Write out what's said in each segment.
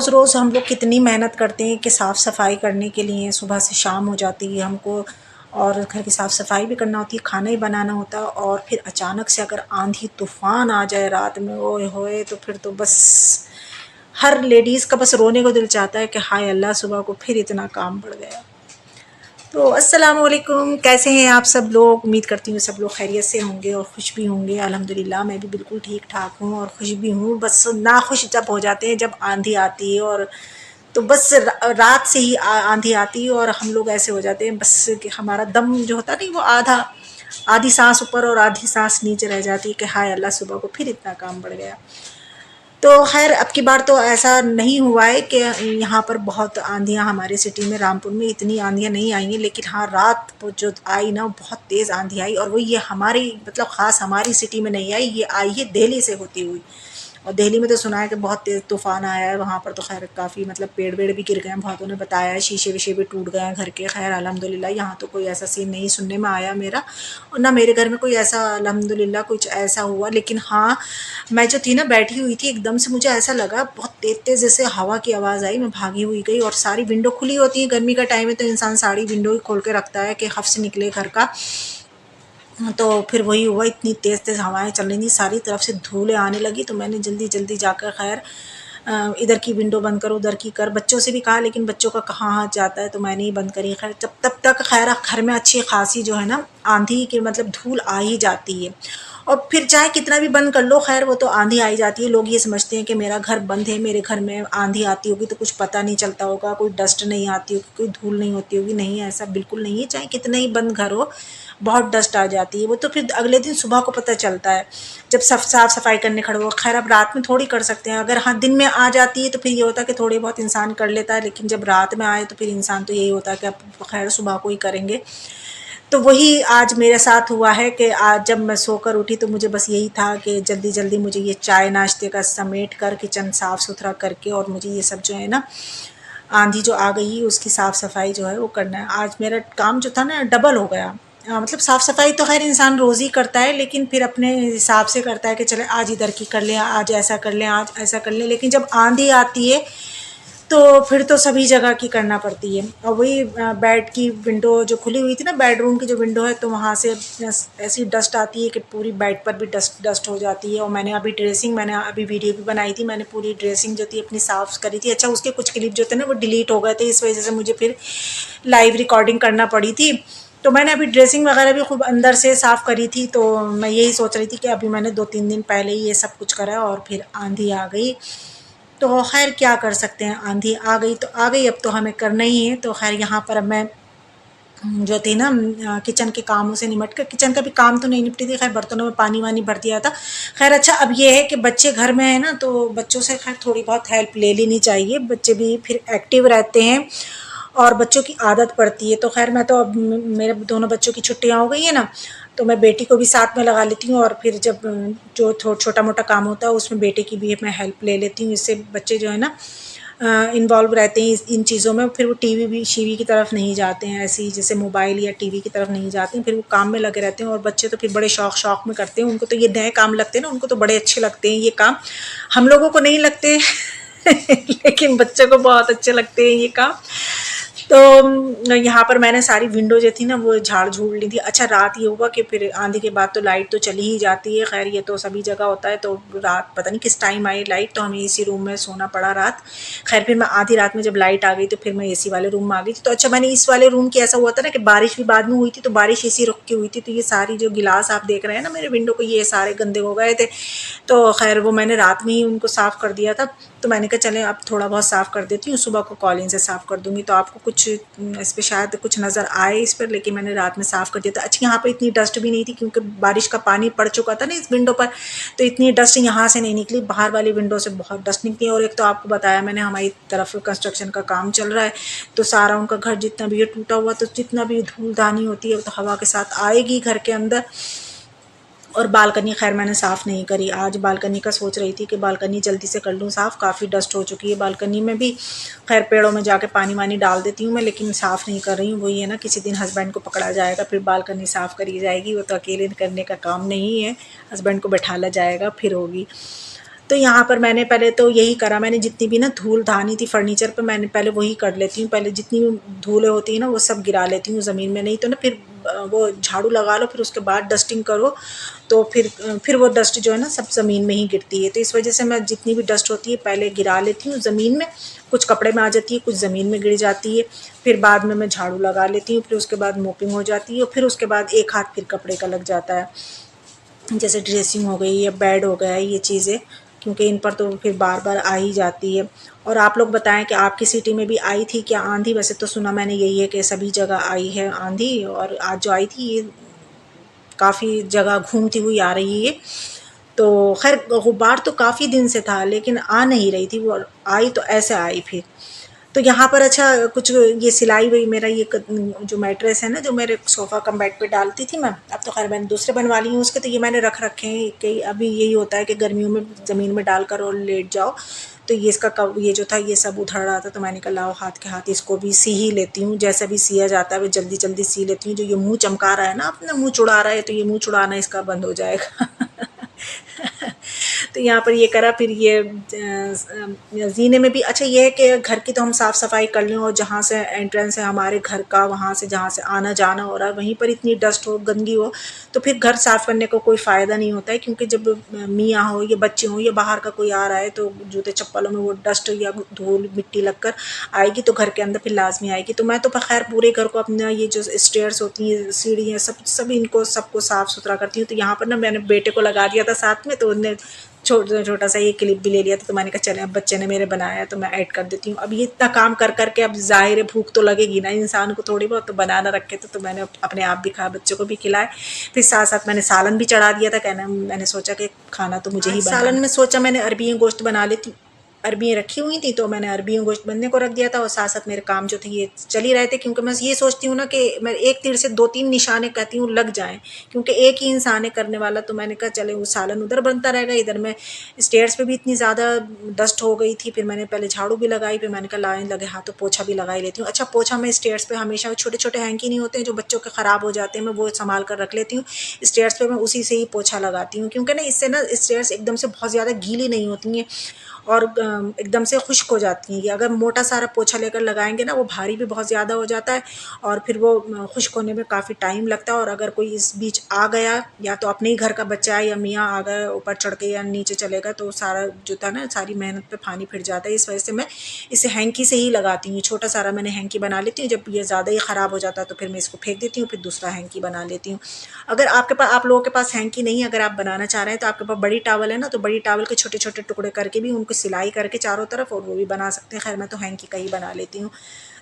रोज़ हम लोग कितनी मेहनत करते हैं कि साफ़ सफाई करने के लिए, सुबह से शाम हो जाती है हमको, और घर की साफ़ सफाई भी करना होती है, खाना ही बनाना होता है, और फिर अचानक से अगर आंधी तूफ़ान आ जाए रात में, ओए होए, तो फिर तो बस हर लेडीज़ का बस रोने को दिल चाहता है कि हाय अल्लाह, सुबह को फिर इतना काम बढ़ गया। तो अस्सलाम वालेकुम, कैसे हैं आप सब लोग? उम्मीद करती हूँ सब लोग खैरियत से होंगे और खुश भी होंगे। अल्हम्दुलिल्लाह मैं भी बिल्कुल ठीक ठाक हूँ और खुश भी हूँ। बस नाखुश जब हो जाते हैं जब आंधी आती है, और तो बस रात से ही आंधी आती है और हम लोग ऐसे हो जाते हैं बस कि हमारा दम जो होता नहीं वो आधी सांस ऊपर और आधी सांस नीचे रह जाती है कि हाय अल्लाह, सुबह को फिर इतना काम बढ़ गया। तो खैर अब की बार तो ऐसा नहीं हुआ है कि यहाँ पर बहुत आंधियाँ, हमारे सिटी में रामपुर में इतनी आंधियाँ नहीं आई हैं, लेकिन हाँ रात को जो आई ना, बहुत तेज़ आंधी आई, और वो ये हमारी मतलब ख़ास हमारी सिटी में नहीं आई, ये आई है दिल्ली से होती हुई। और दिल्ली में तो सुना है कि बहुत तेज़ तूफ़ान आया है वहाँ पर, तो खैर काफ़ी मतलब पेड़ वेड़ भी गिर गए हैं, बहुतों ने बताया है, शीशे वीशे भी टूट गए हैं घर के। खैर अल्हम्दुलिल्लाह यहाँ तो कोई ऐसा सीन नहीं सुनने में आया मेरा, और ना मेरे घर में कोई ऐसा अल्हम्दुलिल्लाह कुछ ऐसा हुआ। लेकिन हाँ, मैं जो थी ना बैठी हुई थी, एकदम से मुझे ऐसा लगा बहुत तेज़ तेज़ जैसे हवा की आवाज़ आई, मैं भागी हुई गई, और सारी विंडो खुली होती है, गर्मी का टाइम है तो इंसान सारी विंडो ही खोल के रखता है कि हफ्स निकले घर का। तो फिर वही हुआ, इतनी तेज़ तेज़ हवाएं चल रही थी, सारी तरफ से धूलें आने लगी, तो मैंने जल्दी जल्दी जाकर खैर इधर की विंडो बंद कर, उधर की कर, बच्चों से भी कहा, लेकिन बच्चों का कहाँ हाथ जाता है, तो मैंने ही बंद करी। खैर जब तब तक खैर घर में अच्छी खासी जो है ना आंधी की मतलब धूल आ ही जाती है, और फिर चाहे कितना भी बंद कर लो, खैर वो तो आंधी आ ही जाती है। लोग ये समझते हैं कि मेरा घर बंद है, मेरे घर में आंधी आती होगी तो कुछ पता नहीं चलता होगा, कोई डस्ट नहीं आती होगी, कोई धूल नहीं होती होगी। नहीं, ऐसा बिल्कुल नहीं है, चाहे कितना ही बंद घर हो, बहुत डस्ट आ जाती है। वो तो फिर अगले दिन सुबह को पता चलता है जब साफ सफाई करने खड़े हो। खैर अब रात में थोड़ी कर सकते हैं, अगर हाँ दिन में आ जाती है तो फिर ये होता है कि थोड़ी बहुत इंसान कर लेता है, लेकिन जब रात में आए तो फिर इंसान तो यही होता है कि अब खैर सुबह को ही करेंगे। तो वही आज मेरे साथ हुआ है कि आज जब मैं सोकर उठी तो मुझे बस यही था कि जल्दी जल्दी मुझे ये चाय नाश्ते का समेट कर, किचन साफ़ सुथरा करके, और मुझे ये सब जो है ना आंधी जो आ गई उसकी साफ़ सफाई जो है वो करना है। आज मेरा काम जो था ना डबल हो गया। मतलब साफ़ सफाई तो खैर इंसान रोज़ ही करता है, लेकिन फिर अपने हिसाब से करता है कि चले आज इधर की कर लें, आज ऐसा कर लें, आज ऐसा कर लें। लेकिन जब आंधी आती है तो फिर तो सभी जगह की करना पड़ती है। और वही बेड की विंडो जो खुली हुई थी ना, बेडरूम की जो विंडो है, तो वहाँ से ऐसी डस्ट आती है कि पूरी बेड पर भी डस्ट डस्ट हो जाती है। और मैंने अभी वीडियो भी बनाई थी, मैंने पूरी ड्रेसिंग जो थी अपनी साफ़ करी थी। अच्छा, उसके कुछ क्लिप जो थे ना वो डिलीट हो गए थे, इस वजह से मुझे फिर लाइव रिकॉर्डिंग करना पड़ी थी। तो मैंने अभी ड्रेसिंग वगैरह भी खूब अंदर से साफ़ करी थी, तो मैं यही सोच रही थी कि अभी मैंने 2-3 दिन पहले ही ये सब कुछ करा और फिर आंधी आ गई। तो खैर क्या कर सकते हैं, आंधी आ गई तो आ गई, अब तो हमें करना ही है। तो खैर यहाँ पर अब मैं जो थी ना किचन के कामों से निमट कर, किचन का भी काम तो नहीं निपटी थी, खैर बर्तनों में पानी वानी भर दिया था। खैर अच्छा, अब ये है कि बच्चे घर में है ना, तो बच्चों से खैर थोड़ी बहुत हेल्प ले लेनी चाहिए, बच्चे भी फिर एक्टिव रहते हैं और बच्चों की आदत पड़ती है। तो खैर मैं तो अब मेरे दोनों बच्चों की छुट्टियाँ हो गई है ना, तो मैं बेटी को भी साथ में लगा लेती हूँ, और फिर जब जो छोटा मोटा काम होता है उसमें बेटे की भी मैं हेल्प ले लेती हूँ। इससे बच्चे जो है ना इन्वॉल्व रहते हैं इन चीज़ों में, फिर वो टीवी भी शीवी की तरफ नहीं जाते हैं, ऐसी जैसे मोबाइल या टीवी की तरफ नहीं जाते हैं, फिर वो काम में लगे रहते हैं। और बच्चे तो फिर बड़े शौक में करते हैं, उनको तो ये नए काम लगते हैं ना, उनको तो बड़े अच्छे लगते हैं ये काम, हम लोगों को नहीं लगते लेकिन बच्चों को बहुत अच्छे लगते हैं ये काम। तो यहाँ पर मैंने सारी विंडो जो थी ना वो झाड़ झूड़ ली थी। अच्छा, रात ये हुआ कि फिर आंधी के बाद तो लाइट तो चली ही जाती है, खैर ये तो सभी जगह होता है। तो रात पता नहीं किस टाइम आई लाइट, तो हमें इसी रूम में सोना पड़ा रात। खैर फिर मैं आधी रात में जब लाइट आ गई तो फिर मैं एसी वाले रूम में आ गई थी। तो अच्छा, मैंने इस वाले रूम की ऐसा हुआ था ना कि बारिश भी बाद में हुई थी, तो बारिश इसी रुक के हुई थी, तो ये सारी जो गिलास आप देख रहे हैं ना मेरे विंडो को, ये सारे गंदे हो गए थे। तो खैर वो मैंने रात में ही उनको साफ़ कर दिया था। तो मैंने कहा चलें अब थोड़ा बहुत साफ़ कर देती हूँ, सुबह को कॉलिन से साफ़ कर दूँगी, तो आपको कुछ इस पे शायद कुछ नज़र आए इस पर, लेकिन मैंने रात में साफ़ कर दिया था। अच्छा, यहाँ पे इतनी डस्ट भी नहीं थी क्योंकि बारिश का पानी पड़ चुका था ना इस विंडो पर, तो इतनी डस्ट यहाँ से नहीं निकली, बाहर वाली विंडो से बहुत डस्ट निकली है। और एक तो आपको बताया मैंने, हमारी तरफ कंस्ट्रक्शन का काम चल रहा है, तो सारा उनका घर जितना भी ये टूटा हुआ, तो जितना भी धूल धानी होती है तो हवा के साथ आएगी घर के अंदर। और बालकनी खैर मैंने साफ़ नहीं करी आज, बालकनी का सोच रही थी कि बालकनी जल्दी से कर लूँ साफ़, काफ़ी डस्ट हो चुकी है बालकनी में भी। खैर पेड़ों में जाके पानी वानी डाल देती हूँ मैं, लेकिन साफ़ नहीं कर रही हूँ। वही है ना, किसी दिन हस्बैंड को पकड़ा जाएगा फिर बालकनी साफ़ करी जाएगी, वो तो अकेले करने का काम नहीं है, हस्बैंड को बैठाला जाएगा फिर होगी। तो यहाँ पर मैंने पहले तो यही करा, मैंने जितनी भी ना धूल धानी थी फर्नीचर पे मैंने पहले वही कर लेती हूँ, पहले जितनी भी धूलें होती हैं ना वो सब गिरा लेती हूँ ज़मीन में, नहीं तो ना फिर वो झाड़ू लगा लो फिर उसके बाद डस्टिंग करो तो फिर वो डस्ट जो है ना सब ज़मीन में ही गिरती है। तो इस वजह से मैं जितनी भी डस्ट होती है पहले गिरा लेती हूँ ज़मीन में, कुछ कपड़े में आ जाती है, कुछ ज़मीन में गिर जाती है, फिर बाद में मैं झाड़ू लगा लेती हूँ, फिर उसके बाद मोपिंग हो जाती है और फिर उसके बाद एक हाथ फिर कपड़े का लग जाता है, जैसे ड्रेसिंग हो गई या बेड हो गया ये चीज़ें, क्योंकि इन पर तो फिर बार बार आ ही जाती है। और आप लोग बताएं कि आपकी सिटी में भी आई थी क्या आंधी? वैसे तो सुना मैंने यही है कि सभी जगह आई है आंधी, और आज जो आई थी ये काफ़ी जगह घूमती हुई आ रही है। तो खैर गुब्बार तो काफ़ी दिन से था लेकिन आ नहीं रही थी वो, आई तो ऐसे आई फिर। तो यहाँ पर अच्छा कुछ ये सिलाई हुई मेरा ये जो मैट्रेस है ना जो मेरे सोफ़ा कम बेड पे डालती थी मैं, अब तो खैर मैंने दूसरे बनवा ली हूँ उसके, तो ये मैंने रख रखे हैं कि अभी यही होता है कि गर्मियों में ज़मीन में डालकर और लेट जाओ, तो ये इसका कब ये जो था ये सब उधड़ रहा था, तो मैंने कहा लाओ हाथ के हाथ इसको भी सी ही लेती हूँ, जैसा भी सिया जाता है वो जल्दी जल्दी सी लेती हूँ। जो ये मुँह चमका रहा है ना अपना मुँह चुड़ा रहा है, तो ये मुँह चुड़ाना इसका बंद हो जाएगा। तो यहाँ पर ये करा, फिर ये जीने में भी अच्छा ये है कि घर की तो हम साफ़ सफाई कर लें और जहाँ से एंट्रेंस है हमारे घर का वहाँ से जहाँ से आना जाना हो रहा है वहीं पर इतनी डस्ट हो गंदगी हो तो फिर घर साफ़ करने को कोई फ़ायदा नहीं होता है, क्योंकि जब मियाँ हो या बच्चे हों या बाहर का कोई आ रहा है तो जूते चप्पलों में वो डस्ट या धूल मिट्टी लगकर आएगी तो घर के अंदर फिर लाजमी आएगी। तो मैं तो खैर पूरे घर को अपना ये जो स्टेयर्स होती हैं सीढ़ी हैं सब इनको सबको साफ़ सुथरा करती हूँ। तो यहाँ पर ना मैंने बेटे को लगा दिया था साथ में, तो उनने छोटा सा ये क्लिप भी ले लिया था, तो मैंने कहा चले अब बच्चे ने मेरे बनाया है तो मैं ऐड कर देती हूँ। अब ये इतना काम कर करके अब ज़ाहिर है भूख तो लगेगी ना इंसान को थोड़ी बहुत, तो बनाना रखे तो मैंने अपने आप भी खाया बच्चों को भी खिलाए। फिर साथ साथ मैंने सालन भी चढ़ा दिया था, कहना मैंने सोचा कि खाना तो मुझे ही बनाना। सालन में सोचा मैंने अरबियाँ गोश्त बना लेती, अरबियाँ रखी हुई थी तो मैंने अरबियों गोश्त बनने को रख दिया था और साथ साथ मेरे काम जो थे ये चल ही रहे थे, क्योंकि मैं ये सोचती हूँ ना कि मैं एक तीर से दो तीन निशाने कहती हूँ लग जाएं, क्योंकि एक ही इंसान है करने वाला। तो मैंने कहा चले वो सालन उधर बनता रहेगा, इधर मैं स्टेयर्स पे भी इतनी ज़्यादा डस्ट हो गई थी, फिर मैंने पहले झाड़ू भी लगाई, फिर मैंने कहा लाइन लगे हाथ तो पोछा भी लगा ही लेती हूँ। अच्छा पोछा मैं स्टेयर्स पे हमेशा छोटे छोटे हैंकी नहीं होते हैं जो बच्चों के ख़राब हो जाते हैं, मैं वो संभाल कर रख लेती हूँ स्टेयर्स पे, मैं उसी से ही पोछा लगाती हूँ, क्योंकि ना इससे ना स्टेयर्स एकदम से बहुत ज़्यादा गीली नहीं होती हैं और एकदम से खुश्क हो जाती हैं। ये अगर मोटा सारा पोछा लेकर लगाएंगे ना वो भारी भी बहुत ज़्यादा हो जाता है और फिर वो खुश्क होने में काफ़ी टाइम लगता है, और अगर कोई इस बीच आ गया या तो अपने ही घर का बच्चा है या मियाँ आ गए ऊपर चढ़ के या नीचे चलेगा तो सारा जो था ना सारी मेहनत पे पानी फिर जाता है। इस वजह से मैं इसे हैंकी से ही लगाती हूँ, छोटा सारा मैंने हैंकी बना लेती हूँ, जब ये ज़्यादा ही ख़राब हो जाता है तो फिर मैं इसको फेंक देती हूँ, फिर दूसरा हैंकी बना लेती हूँ। अगर आपके पास आप लोगों के पास हैंकी नहीं है, अगर आप बनाना चाह रहे हैं तो आपके पास बड़ी टावल है ना, तो बड़ी टावल के छोटे छोटे टुकड़े करके भी उनको सिलाई करके चारों तरफ और वो भी बना सकते हैं। खैर मैं तो हैंकी का ही बना लेती हूँ,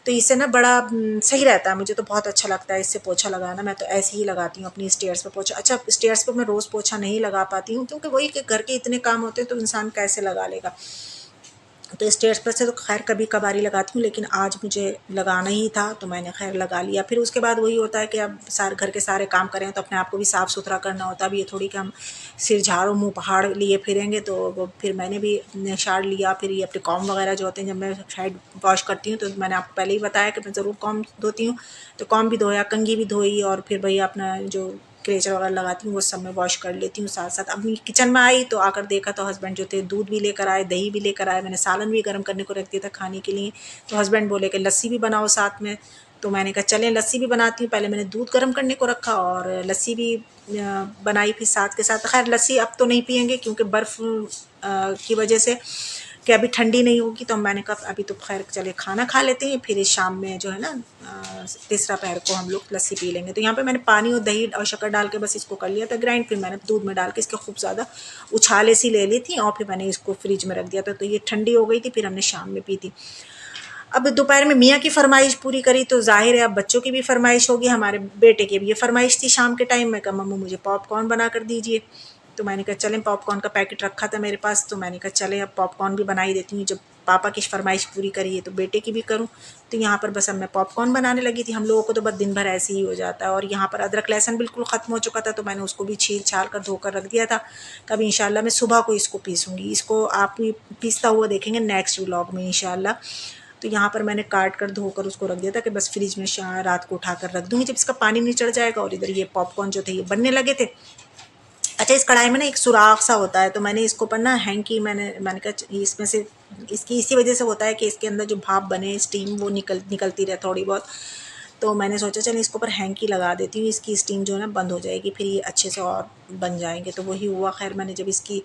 तो इससे ना बड़ा सही रहता है, मुझे तो बहुत अच्छा लगता है इससे पोछा लगाना। मैं तो ऐसे ही लगाती हूँ अपनी स्टेयर्स पे पोछा। अच्छा स्टेयर्स पे मैं रोज़ पोछा नहीं लगा पाती हूँ क्योंकि वही कि घर के इतने काम होते हैं तो इंसान कैसे लगा लेगा, तो स्टेयर्स पर से तो खैर कभी कभार ही लगाती हूँ, लेकिन आज मुझे लगाना ही था तो मैंने खैर लगा लिया। फिर उसके बाद वही होता है कि अब सारे घर के सारे काम करें तो अपने आप को भी साफ़ सुथरा करना होता है। अब ये थोड़ी कि हम सिर झाड़ो मुंह पहाड़ लिए फिरेंगे, तो वो फिर मैंने भी निशाड़ लिया। फिर ये अपने कॉम वगैरह जो होते हैं जब मैं हेड वॉश करती हूँ तो मैंने आपको पहले ही बताया कि मैं ज़रूर कॉम धोती हूँ, तो कॉम भी धोया, कंघी भी धोई और फिर भैया अपना जो क्लेचर वगैरह लगाती हूँ वो सब मैं वॉश कर लेती हूँ। साथ साथ अपनी किचन में आई तो आकर देखा तो हस्बैंड जो थे दूध भी लेकर आए, दही भी लेकर आए, मैंने सालन भी गर्म करने को रख दिया था खाने के लिए। तो हस्बैंड बोले कि लस्सी भी बनाओ साथ में, तो मैंने कहा चलें लस्सी भी बनाती हूँ। पहले मैंने दूध गर्म करने को रखा और लस्सी भी बनाई फिर साथ के साथ। खैर लस्सी अब तो नहीं पियेंगे क्योंकि बर्फ़ की वजह से कि अभी ठंडी नहीं होगी, तो मैंने कहा अभी तो खैर चले खाना खा लेते हैं, फिर इस शाम में जो है ना तीसरा पैर को हम लोग लस्सी पी लेंगे। तो यहाँ पे मैंने पानी और दही और शक्कर डाल के बस इसको कर लिया था ग्राइंड, फिर मैंने दूध में डाल के इसके खूब ज़्यादा उछाले सी ले ली थी और फिर मैंने इसको फ्रिज में रख दिया था, तो ये ठंडी हो गई थी, फिर हमने शाम में पी थी। अब दोपहर में मियाँ की फरमाइश पूरी करी तो जाहिर है अब बच्चों की भी फरमाइश होगी, हमारे बेटे की भी ये फरमाइश थी शाम के टाइम में, कहा मम्मू मुझे पॉपकॉर्न बना कर दीजिए। तो मैंने कहा चलें, पॉपकॉर्न का पैकेट रखा था मेरे पास, तो मैंने कहा चलें अब पॉपकॉर्न भी बना ही देती हूँ, जब पापा की फरमाइश पूरी करी है तो बेटे की भी करूँ। तो यहाँ पर बस अब मैं पॉपकॉर्न बनाने लगी थी। हम लोगों को तो बस दिन भर ऐसे ही हो जाता है। और यहाँ पर अदरक लहसुन बिल्कुल ख़त्म हो चुका था तो मैंने उसको भी छील छाल कर धोकर रख दिया था। कभी इंशाल्लाह मैं सुबह को इसको पीसूँगी, इसको आप भी पीसता हुआ देखेंगे नेक्स्ट व्लॉग में इंशाल्लाह। तो यहाँ पर मैंने काट कर धोकर उसको रख दिया था कि बस फ्रिज में रात को उठा कर रख दूँगी जब इसका पानी निचड़ जाएगा। और इधर ये पॉपकॉर्न जो थे ये बनने लगे थे। अच्छा, इस कढ़ाई में ना एक सुराख सा होता है, तो मैंने इसको पर ना हैंकी मैंने कहा इसमें से इसकी इसी वजह से होता है कि इसके अंदर जो भाप बने, स्टीम वो निकलती रहे थोड़ी बहुत। तो मैंने सोचा चल इसके ऊपर हैंकी लगा देती हूँ, इसकी स्टीम जो है ना बंद हो जाएगी, फिर ये अच्छे से और बन जाएंगे। तो वही हुआ। खैर मैंने जब इसकी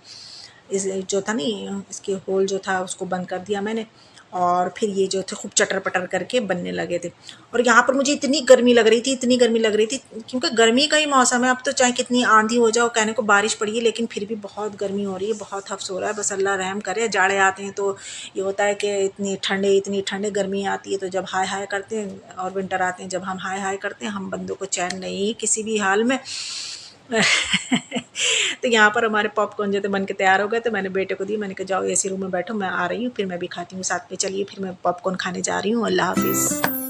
इस जो था नहीं इसके होल जो था उसको बंद कर दिया मैंने, और फिर ये जो थे खूब चटर पटर करके बनने लगे थे। और यहाँ पर मुझे इतनी गर्मी लग रही थी, इतनी गर्मी लग रही थी, क्योंकि गर्मी का ही मौसम है। अब तो चाहे कितनी आंधी हो जाओ, कहने को बारिश पड़ी है, लेकिन फिर भी बहुत गर्मी हो रही है, बहुत हफ्स हो रहा है। बस अल्लाह रहम करे। जाड़े आते हैं तो ये होता है कि इतनी ठंडे गर्मी आती है तो जब हाय हाय करते हैं, और विंटर आते हैं जब हम हाय हाय करते हैं। हम बंदों को चैन नहीं किसी भी हाल में। तो यहाँ पर हमारे पॉपकॉर्न जो थे बन के तैयार हो गए, तो मैंने बेटे को दी। मैंने कहा जाओ एसी रूम में बैठो, मैं आ रही हूँ, फिर मैं भी खाती हूँ साथ में। चलिए फिर मैं पॉपकॉर्न खाने जा रही हूँ। अल्लाह हाफिज़।